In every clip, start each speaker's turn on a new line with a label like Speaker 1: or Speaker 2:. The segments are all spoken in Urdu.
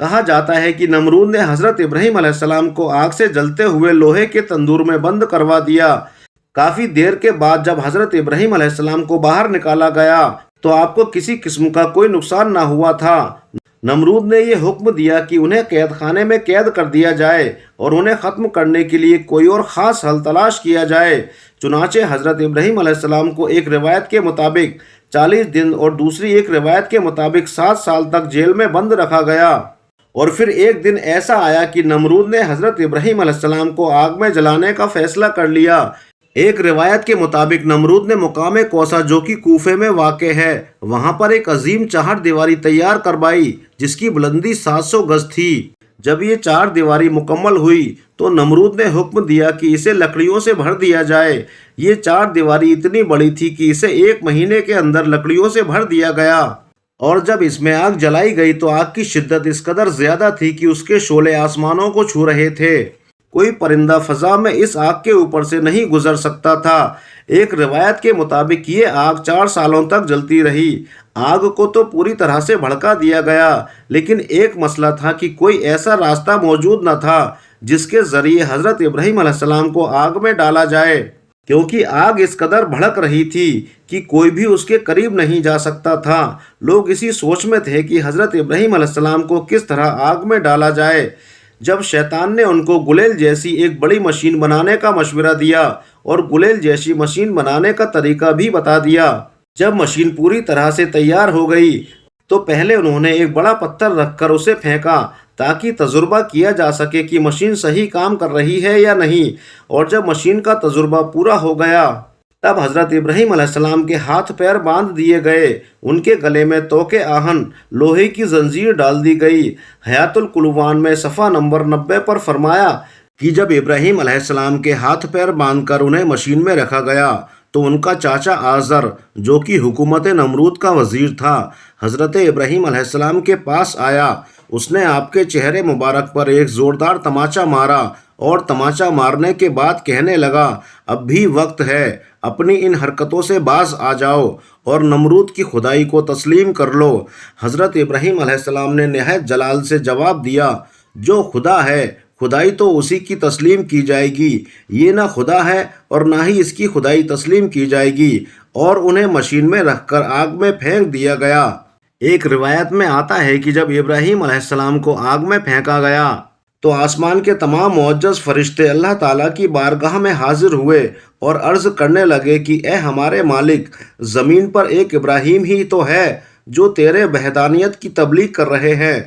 Speaker 1: کہا جاتا ہے کہ نمرود نے حضرت ابراہیم علیہ السلام کو آگ سے جلتے ہوئے لوہے کے تندور میں بند کروا دیا۔ کافی دیر کے بعد جب حضرت ابراہیم علیہ السلام کو باہر نکالا گیا تو آپ کو کسی قسم کا کوئی نقصان نہ ہوا تھا۔ نمرود نے یہ حکم دیا کہ انہیں قید خانے میں قید کر دیا جائے اور انہیں ختم کرنے کے لیے کوئی اور خاص حل تلاش کیا جائے۔ چنانچہ حضرت ابراہیم علیہ السلام کو ایک روایت کے مطابق 40 دن اور دوسری ایک روایت کے مطابق 7 سال تک جیل میں بند رکھا گیا۔ اور پھر ایک دن ایسا آیا کہ نمرود نے حضرت ابراہیم علیہ السلام کو آگ میں جلانے کا فیصلہ کر لیا۔ ایک روایت کے مطابق نمرود نے مقام کوثا جو کہ کوفے میں واقع ہے وہاں پر ایک عظیم 4 دیواری تیار کروائی جس کی بلندی 700 گز تھی۔ جب یہ 4 دیواری مکمل ہوئی تو نمرود نے حکم دیا کہ اسے لکڑیوں سے بھر دیا جائے۔ یہ 4 دیواری اتنی بڑی تھی کہ اسے 1 مہینے کے اندر لکڑیوں سے بھر دیا گیا، اور جب اس میں آگ جلائی گئی تو آگ کی شدت اس قدر زیادہ تھی کہ اس کے شعلے آسمانوں کو چھو رہے تھے۔ کوئی پرندہ فضا میں اس آگ کے اوپر سے نہیں گزر سکتا تھا۔ ایک روایت کے مطابق یہ آگ 4 سالوں تک جلتی رہی۔ آگ کو تو پوری طرح سے بھڑکا دیا گیا، لیکن ایک مسئلہ تھا کہ کوئی ایسا راستہ موجود نہ تھا جس کے ذریعے حضرت ابراہیم علیہ السلام کو آگ میں ڈالا جائے، کیونکہ آگ اس قدر بھڑک رہی تھی کہ کوئی بھی اس کے قریب نہیں جا سکتا تھا۔ لوگ اسی سوچ میں تھے کہ حضرت ابراہیم علیہ السلام کو کس طرح آگ میں ڈالا جائے، جب شیطان نے ان کو گلیل جیسی ایک بڑی مشین بنانے کا مشورہ دیا اور گلیل جیسی مشین بنانے کا طریقہ بھی بتا دیا۔ جب مشین پوری طرح سے تیار ہو گئی تو پہلے انہوں نے ایک بڑا پتھر رکھ کر اسے پھینکا تاکہ تجربہ کیا جا سکے کہ مشین صحیح کام کر رہی ہے یا نہیں، اور جب مشین کا تجربہ پورا ہو گیا تب حضرت ابراہیم علیہ السلام کے ہاتھ پیر باندھ دیے گئے، ان کے گلے میں توق آہن لوہے کی زنجیر ڈال دی گئی۔ حیات القلوان میں صفحہ نمبر 90 پر فرمایا کہ جب ابراہیم علیہ السلام کے ہاتھ پیر باندھ کر انہیں مشین میں رکھا گیا تو ان کا چاچا آزر جو کہ حکومت نمرود کا وزیر تھا حضرت ابراہیم علیہ السلام کے پاس آیا۔ اس نے آپ کے چہرے مبارک پر ایک زوردار تماچا مارا اور تماچا مارنے کے بعد کہنے لگا، اب بھی وقت ہے، اپنی ان حرکتوں سے باز آ جاؤ اور نمرود کی خدائی کو تسلیم کر لو۔ حضرت ابراہیم علیہ السلام نے نہایت جلال سے جواب دیا، جو خدا ہے خدائی تو اسی کی تسلیم کی جائے گی، یہ نہ خدا ہے اور نہ ہی اس کی خدائی تسلیم کی جائے گی، اور انہیں مشین میں رکھ کر آگ میں پھینک دیا گیا۔ ایک روایت میں آتا ہے کہ جب ابراہیم علیہ السلام کو آگ میں پھینکا گیا تو آسمان کے تمام معزز فرشتے اللہ تعالیٰ کی بارگاہ میں حاضر ہوئے اور عرض کرنے لگے کہ اے ہمارے مالک، زمین پر ایک ابراہیم ہی تو ہے جو تیرے وحدانیت کی تبلیغ کر رہے ہیں،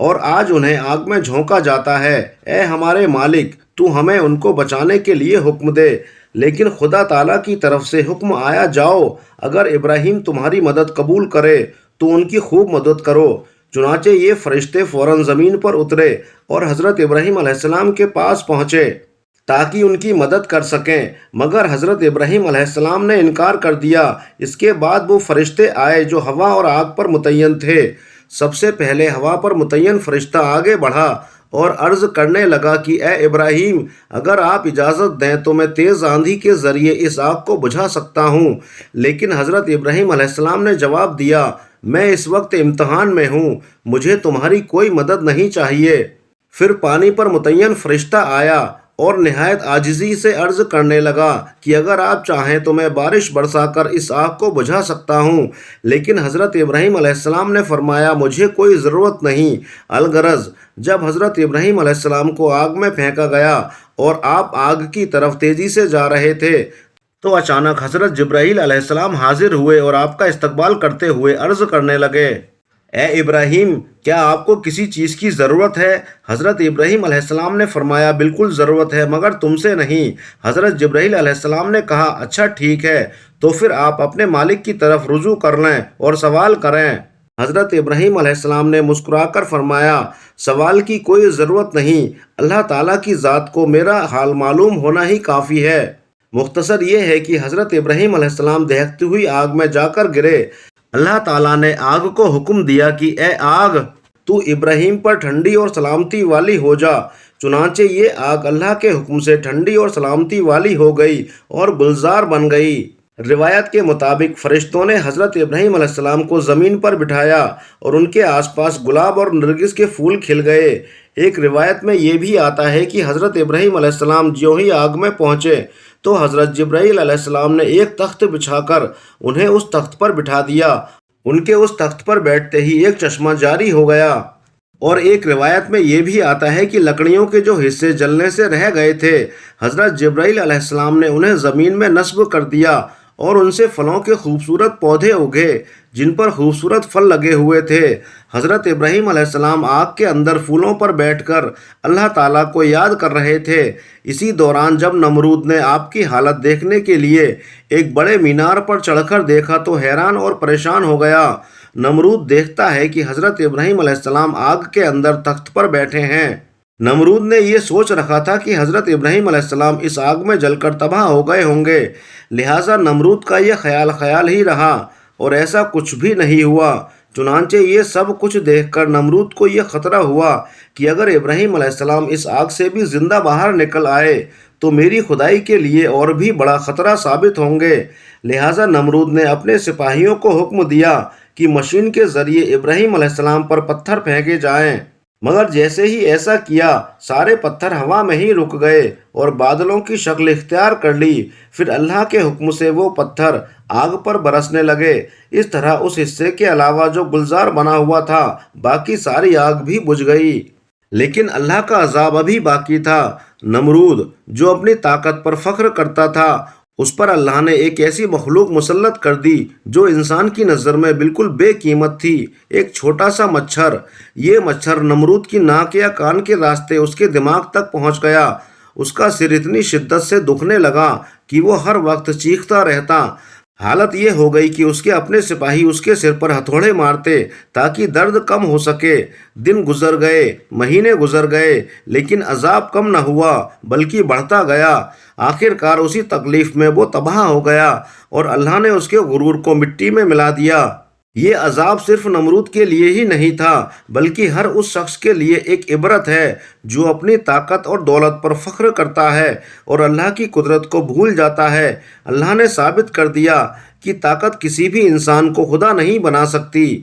Speaker 1: اور آج انہیں آگ میں جھونکا جاتا ہے۔ اے ہمارے مالک، تو ہمیں ان کو بچانے کے لیے حکم دے۔ لیکن خدا تعالیٰ کی طرف سے حکم آیا، جاؤ، اگر ابراہیم تمہاری مدد قبول کرے تو ان کی خوب مدد کرو۔ چنانچہ یہ فرشتے فوراً زمین پر اترے اور حضرت ابراہیم علیہ السلام کے پاس پہنچے تاکہ ان کی مدد کر سکیں، مگر حضرت ابراہیم علیہ السلام نے انکار کر دیا۔ اس کے بعد وہ فرشتے آئے جو ہوا اور آگ پر متعین تھے۔ سب سے پہلے ہوا پر متعین فرشتہ آگے بڑھا اور عرض کرنے لگا کہ اے ابراہیم، اگر آپ اجازت دیں تو میں تیز آندھی کے ذریعے اس آگ کو بجھا سکتا ہوں۔ لیکن حضرت ابراہیم علیہ السلام نے جواب دیا، میں اس وقت امتحان میں ہوں، مجھے تمہاری کوئی مدد نہیں چاہیے۔ پھر پانی پر متعین فرشتہ آیا اور نہایت عاجزی سے عرض کرنے لگا کہ اگر آپ چاہیں تو میں بارش برسا کر اس آگ کو بجھا سکتا ہوں۔ لیکن حضرت ابراہیم علیہ السلام نے فرمایا، مجھے کوئی ضرورت نہیں۔ الغرض جب حضرت ابراہیم علیہ السلام کو آگ میں پھینکا گیا اور آپ آگ کی طرف تیزی سے جا رہے تھے تو اچانک حضرت جبرائیل علیہ السلام حاضر ہوئے اور آپ کا استقبال کرتے ہوئے عرض کرنے لگے، اے ابراہیم، کیا آپ کو کسی چیز کی ضرورت ہے؟ حضرت ابراہیم علیہ السلام نے فرمایا، بالکل ضرورت ہے، مگر تم سے نہیں۔ حضرت جبرائیل علیہ السلام نے کہا، اچھا ٹھیک ہے، تو پھر آپ اپنے مالک کی طرف رجوع کر لیں اور سوال کریں۔ حضرت ابراہیم علیہ السلام نے مسکرا کر فرمایا، سوال کی کوئی ضرورت نہیں، اللہ تعالیٰ کی ذات کو میرا حال معلوم ہونا ہی کافی ہے۔ مختصر یہ ہے کہ حضرت ابراہیم علیہ السلام دہکتی ہوئی آگ میں جا کر گرے۔ اللہ تعالیٰ نے آگ کو حکم دیا کہ اے آگ، تو ابراہیم پر ٹھنڈی اور سلامتی والی ہو جا۔ چنانچہ یہ آگ اللہ کے حکم سے ٹھنڈی اور سلامتی والی ہو گئی اور گلزار بن گئی۔ روایت کے مطابق فرشتوں نے حضرت ابراہیم علیہ السلام کو زمین پر بٹھایا اور ان کے آس پاس گلاب اور نرگس کے پھول کھل گئے۔ ایک روایت میں یہ بھی آتا ہے کہ حضرت ابراہیم علیہ السلام جیوں ہی آگ میں پہنچے تو حضرت جبرائیل علیہ السلام نے ایک تخت بچھا کر انہیں اس تخت پر بٹھا دیا۔ ان کے اس تخت پر بیٹھتے ہی ایک چشمہ جاری ہو گیا۔ اور ایک روایت میں یہ بھی آتا ہے کہ لکڑیوں کے جو حصے جلنے سے رہ گئے تھے حضرت جبرائیل علیہ السلام نے انہیں زمین میں نصب کر دیا اور ان سے پھلوں کے خوبصورت پودے اگے جن پر خوبصورت پھل لگے ہوئے تھے۔ حضرت ابراہیم علیہ السلام آگ کے اندر پھولوں پر بیٹھ کر اللہ تعالیٰ کو یاد کر رہے تھے۔ اسی دوران جب نمرود نے آپ کی حالت دیکھنے کے لیے ایک بڑے مینار پر چڑھ کر دیکھا تو حیران اور پریشان ہو گیا۔ نمرود دیکھتا ہے کہ حضرت ابراہیم علیہ السلام آگ کے اندر تخت پر بیٹھے ہیں۔ نمرود نے یہ سوچ رکھا تھا کہ حضرت ابراہیم علیہ السلام اس آگ میں جل کر تباہ ہو گئے ہوں گے، لہٰذا نمرود کا یہ خیال ہی رہا اور ایسا کچھ بھی نہیں ہوا۔ چنانچہ یہ سب کچھ دیکھ کر نمرود کو یہ خطرہ ہوا کہ اگر ابراہیم علیہ السلام اس آگ سے بھی زندہ باہر نکل آئے تو میری خدائی کے لیے اور بھی بڑا خطرہ ثابت ہوں گے۔ لہٰذا نمرود نے اپنے سپاہیوں کو حکم دیا کہ مشین کے ذریعے ابراہیم علیہ السلام پر پتھر پھینکے جائیں، مگر جیسے ہی ایسا کیا سارے پتھر ہوا میں ہی رک گئے اور بادلوں کی شکل اختیار کر لی۔ پھر اللہ کے حکم سے وہ پتھر آگ پر برسنے لگے۔ اس طرح اس حصے کے علاوہ جو گلزار بنا ہوا تھا باقی ساری آگ بھی بجھ گئی۔ لیکن اللہ کا عذاب ابھی باقی تھا۔ نمرود جو اپنی طاقت پر فخر کرتا تھا اس پر اللہ نے ایک ایسی مخلوق مسلط کر دی جو انسان کی نظر میں بالکل بے قیمت تھی، ایک چھوٹا سا مچھر۔ یہ مچھر نمرود کی ناک یا کان کے راستے اس کے دماغ تک پہنچ گیا۔ اس کا سر اتنی شدت سے دکھنے لگا کہ وہ ہر وقت چیختا رہتا۔ حالت یہ ہو گئی کہ اس کے اپنے سپاہی اس کے سر پر ہتھوڑے مارتے تاکہ درد کم ہو سکے۔ دن گزر گئے، مہینے گزر گئے، لیکن عذاب کم نہ ہوا بلکہ بڑھتا گیا۔ آخر کار اسی تکلیف میں وہ تباہ ہو گیا اور اللہ نے اس کے غرور کو مٹی میں ملا دیا۔ یہ عذاب صرف نمرود کے لیے ہی نہیں تھا بلکہ ہر اس شخص کے لیے ایک عبرت ہے جو اپنی طاقت اور دولت پر فخر کرتا ہے اور اللہ کی قدرت کو بھول جاتا ہے۔ اللہ نے ثابت کر دیا کہ طاقت کسی بھی انسان کو خدا نہیں بنا سکتی۔